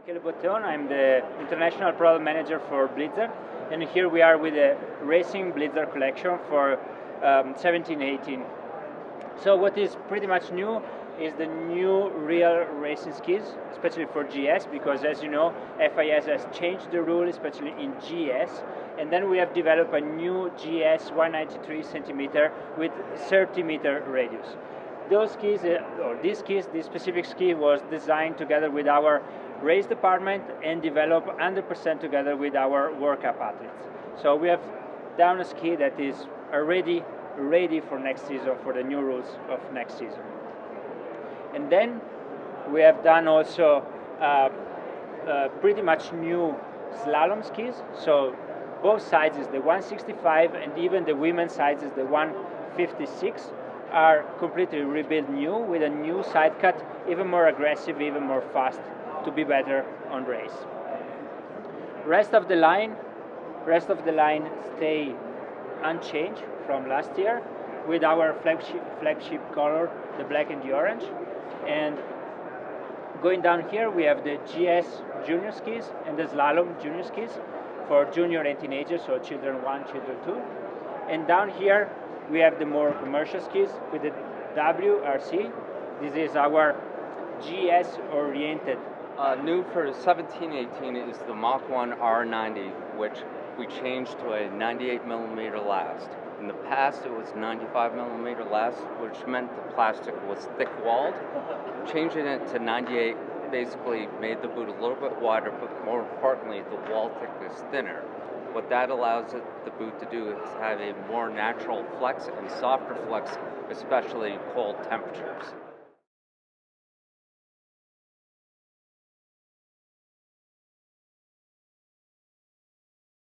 I'm the international product manager for Blizzard, and here we are with the racing Blizzard collection for 17-18. So what is pretty much new is the new real racing skis, especially for GS, because as you know, FIS has changed the rule, especially in GS, and then we have developed a new GS 193 centimeter with 30 meter radius. Those skis, this specific ski was designed together with our race department and developed 100% together with our World Cup athletes. So we have done a ski that is already ready for next season, for the new rules of next season. And then we have done also pretty much new slalom skis. So both sizes, the 165 and even the women's sizes, the 156, are completely rebuilt new with a new side cut, even more aggressive, even more fast, to be better on race. Rest of the line stay unchanged from last year with our flagship color, the black and the orange. And going down here, we have the GS junior skis and the slalom junior skis for junior and teenagers, so children 1, children 2. And down here, we have the more commercial skis with the WRC. This is our GS-oriented. New for 17-18 is the Mach 1 R90, which we changed to a 98 millimeter last. In the past, it was 95 millimeter last, which meant the plastic was thick-walled. Changing it to 98 basically made the boot a little bit wider, but more importantly, the wall thickness thinner. What that allows the boot to do is have a more natural flex and softer flex, especially in cold temperatures.